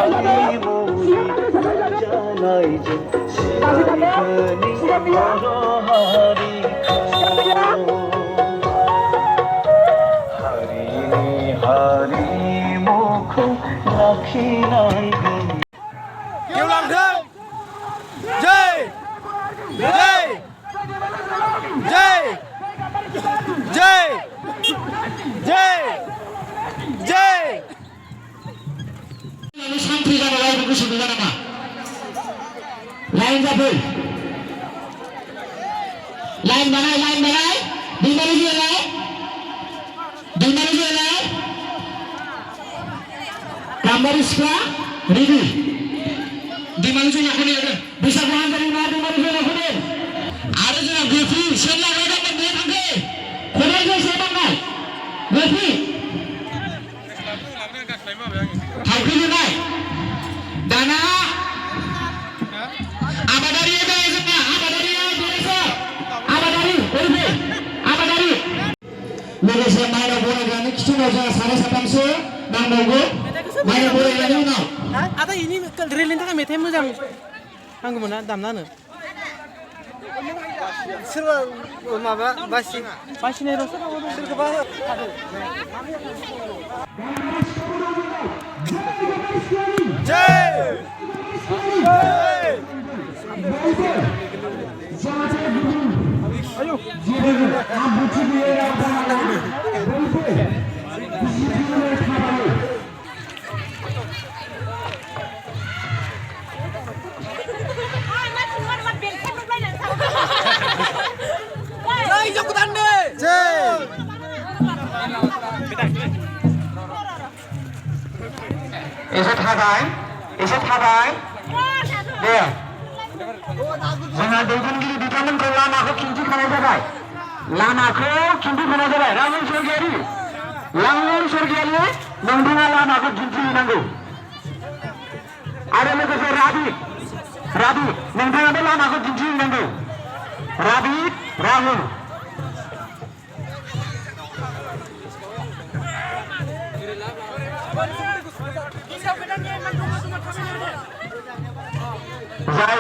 हारिमुनि जानायजों सिनायहोनि बर' हारिखौ हारिनि हारिमुखौ लाखिनांगोन गेवलांथों जय जय जय जय जय जय सान्थ्रि जानो रावबो गोसो गैया नामा लाइन जाफै लाइन बानाय दैमालु जोलाय गाम्बारि सिख्ला रेडि दैमालु जोलाखौ नेदों बैसागु हान्जानि मा दैमालु जोलाखौ ने आरो जोंहा गोफि सेन लाग्रा गाबोन बे थांखो खदालजों से बांनाय गोफि थावख्रि लुनाय दाना आबादारि दङ जोंना आबादारिया बेनोसो आबादारि ओरैनो आबादारि लोगोसे माइनाव बरायग्रानि खिथुनाव जोंहा सानै साथामसो नांबावगौ माइनाव बरायग्रानि उनाव आदा इनि रेलनि थाखाय मेथाइ मोजां नांगौमोन ना दामनानो सोरबा माबा बासिनाय र' सोरखौबा जय आयु एसे थाबाय दे जोंहा दैदेनगिरि बिथांमोनखौ लामाखौ खिन्थिखानाय जाबाय रामन सरगियारि नोंथाङा लामाखौ दिन्थिहैनांगौ आरो लोगोसे राबि नोंथाङाबो लामाखौ दिन्थिहैनांगौ राहुल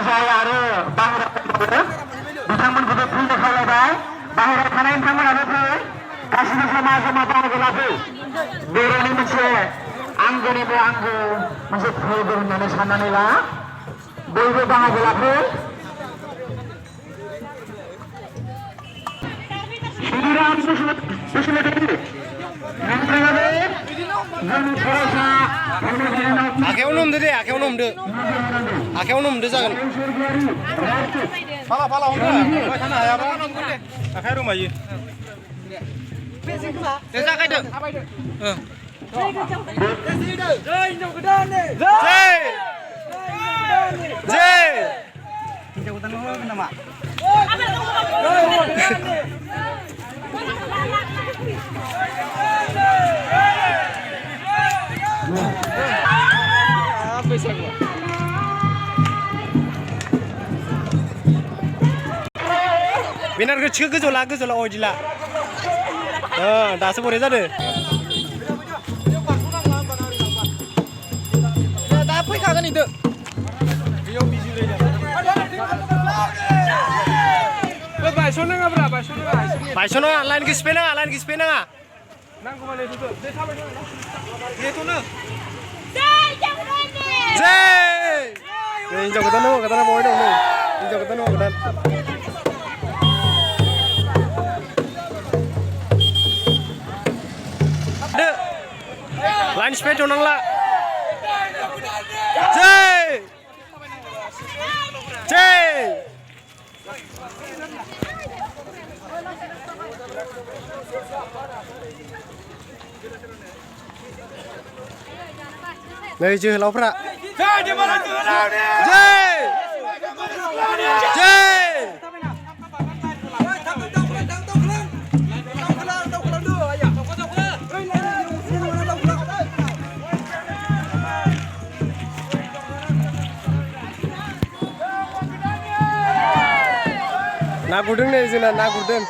जाय आरो बाहेरायाव बिथांमोनखौबो फैनो खावलायबाय बाहेरायाव थानाय नोंथांमोनाबो फै गासिबो जमा बाहागो लाफै बर'नि मोनसे आंगोनिबो आंगो मोनसे फोरबो होननानै साननानै ला बयबो बाहागो लाफै सुबिराम बसुमतारी नोंथाङाबो जोंनि फरायसा आखायावनो हमदो दे आखायावनो हमदो जागोन फाला हमदो थानो हायाबा आखाया दंबायो दे जागायदो जय हिनजाव गोदान जय हिनजाव गोदान होगोन नामा बेनार गोजौला अयदिला दासो बोरै जादों दा फैखागोन इदो बायस'नाङा लाइनखौ सिफायनाङा नांगौबालाय हिनजाव गोदान बहाय दं नै हिनजाव गोदान लाइन स्पेड होनांला जय नै जोहोलावफ्रा ना गुरदों नै जोंना ना गुरदों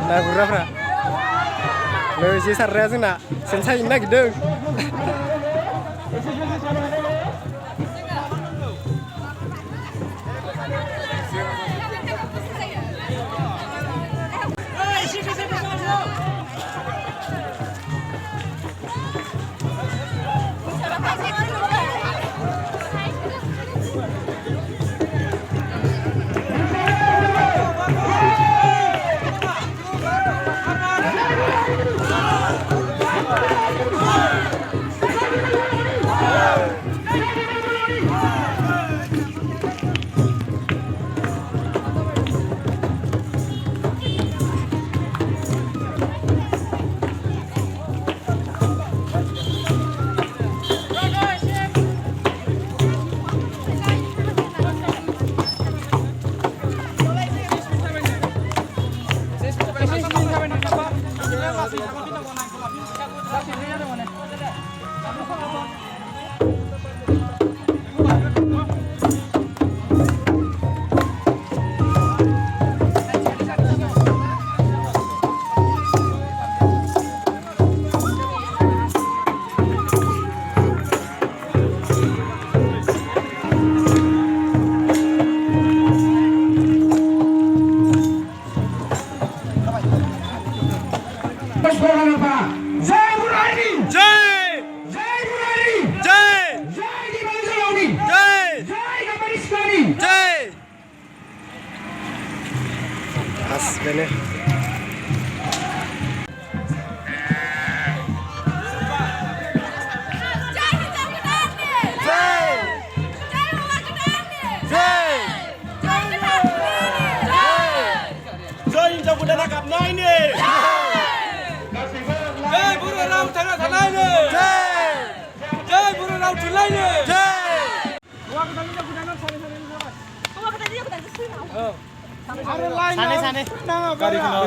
ना गुरग्राफ्रा नै जे सारग्राया जोंना सेन साहैनो नागिरदों Bene. Sane. Gari kenal.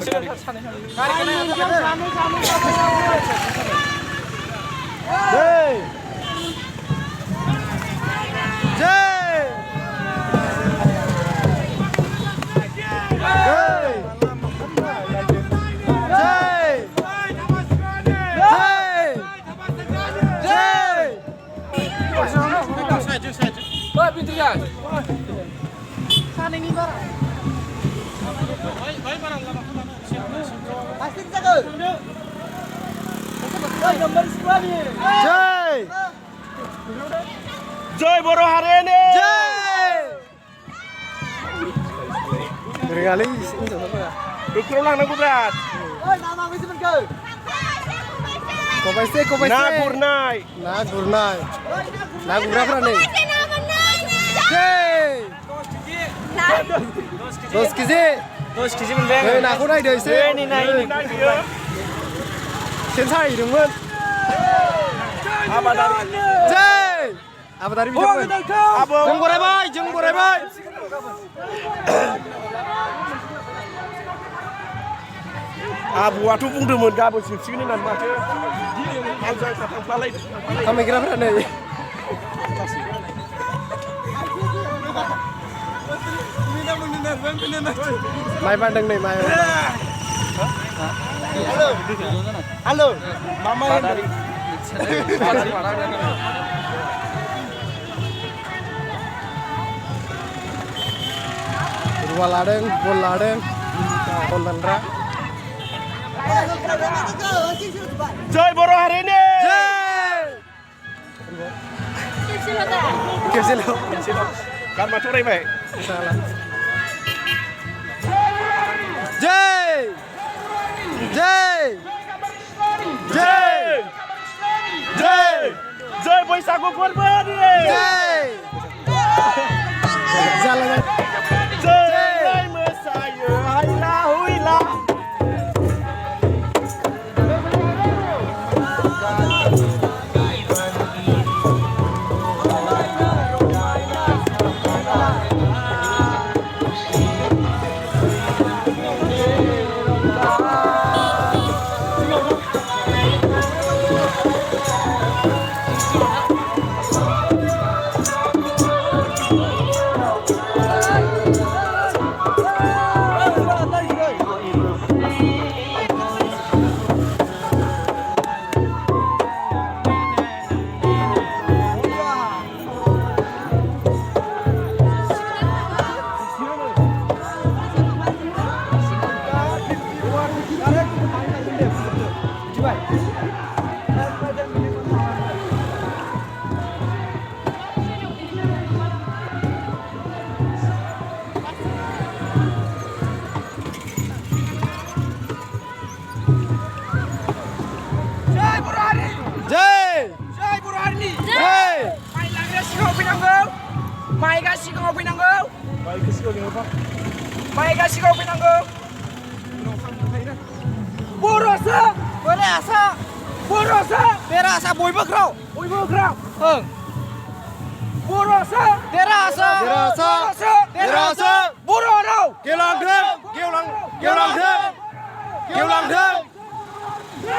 Joy Boro Harene. Kali Dukung lang nagu berat. Kopaiste. Na gurnai. Na gurafra nih. Dos kisi menbeng. Naku naik deh sih. Ini naik. Sensa hidungin. Apa dari video? Jeng borai bay. Abu waktu pun demen gabung sini nan macam. Anjay tatang palai. Kami kira berapa nih? Mai pandang nih, mai. Halo. Mama dari. Bol ladeng, bol landra. Joy Boro Harene. Kecil. Kan macam ni baik. Salah. Joy boy sagu korban ni. Jalan. Joy mesaya huilah. माइकआ सिगाङाव फैनांगौ माइकआ सिगाङाव फैनांगौ बर'सो बोरायासो बर'सो देरहासा बयबो होख्राव ओं बर'सो देरहासा बर' राव गेवलांथों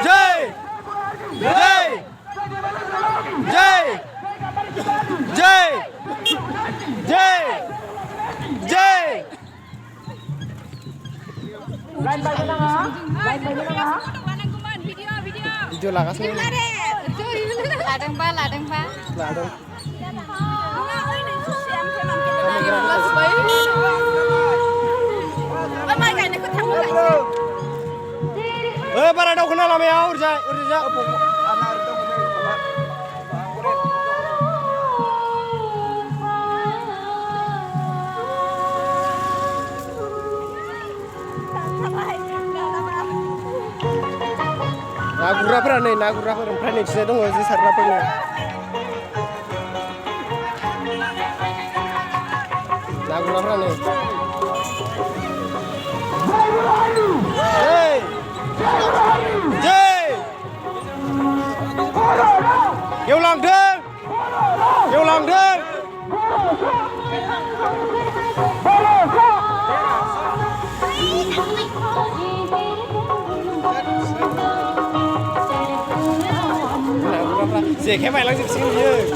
जय जय जय जय जय जय video lagasnya ladang para đâu kena lama ya urja Nagurraforan planning saya dong sih sarraforan Nagurraforan nih Jai Jai Geulangdeung Dễ khép mày lăng dịp xin như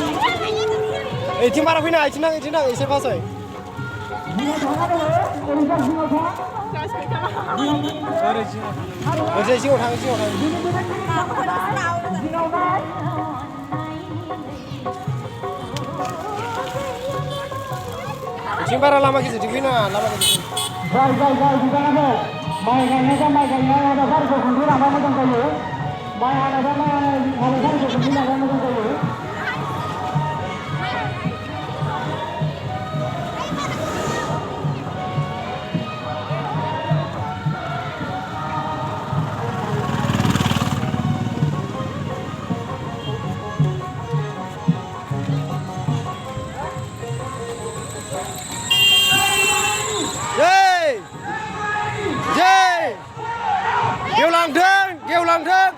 Ê, thiên ba đâu khi nào, thiên năng, sẽ phát rồi Ở đây xin một thằng Thiên ba lama cái gì, thiên lama cái gì Rồi, chúng ta về Mày gánh nó ra, nó phát của khủng làm không trong cây nữa Mày hãy ra, nó phát của khủng làm không trong cây nữa Geulangdeung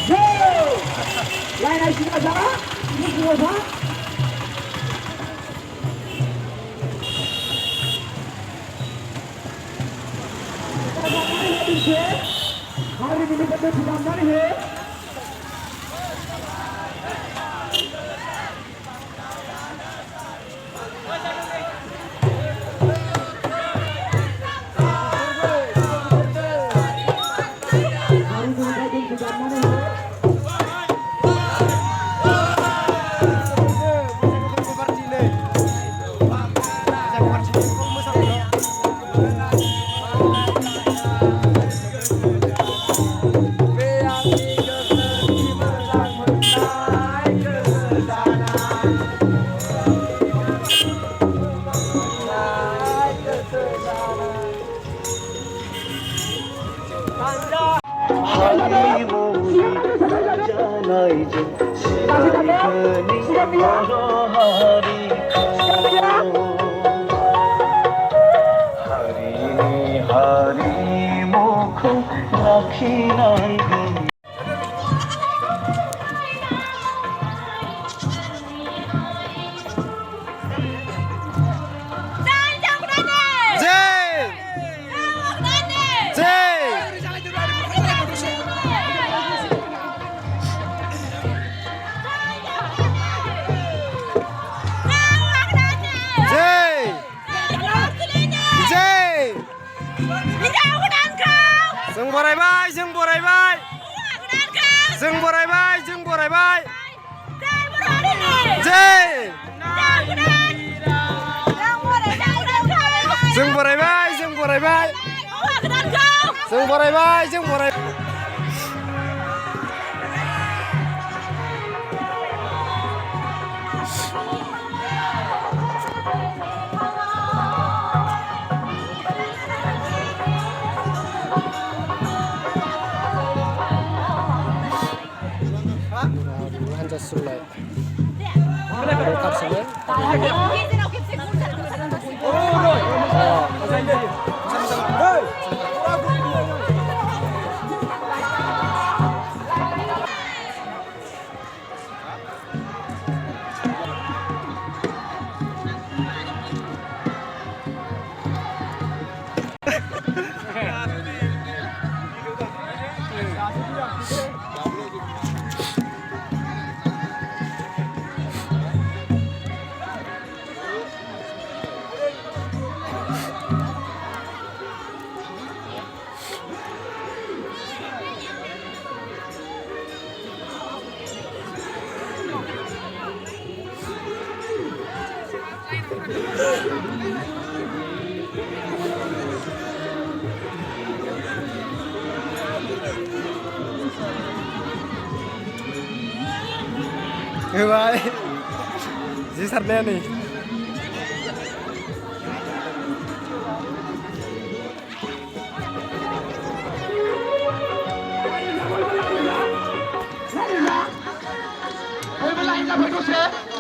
Go! लोगोसे हारिमुनि मेथाइ दामनानै हो हारिमुनि जानाय जों सिनायहोनि बर' हारिखौ हारिनि हारिमुखौ लाखिनांगोन जों बरायबाय जों बरायबाय जों बरायबाय जों बरायबाय जय जों बरायबाय जों बरायबाय जों बरायबाय जों बराय 한자 술래 값은 Bye. Di sarnya nih.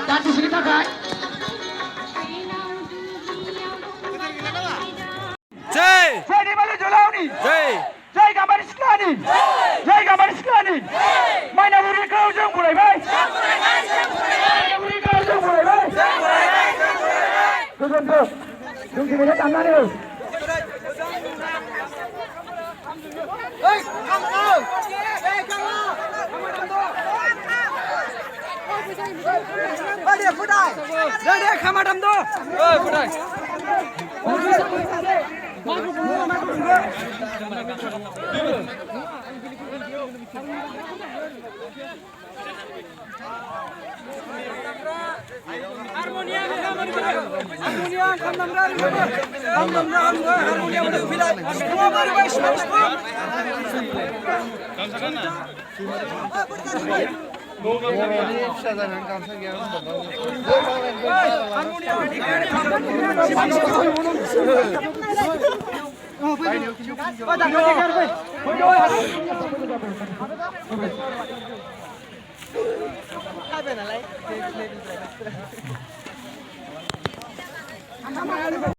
Dan di sini kakak. Jai. Jai di mana Jolau nih? Jai. Jai gambar sekolah nih. Jai gambar sekolah nih. Mana buri kau jeng mulai baik. Jom kita tangan ni. Hei, kamu. Hei, kamu. Dia pudai. Dia kamadam tu. Oh, pudai. Harmonium,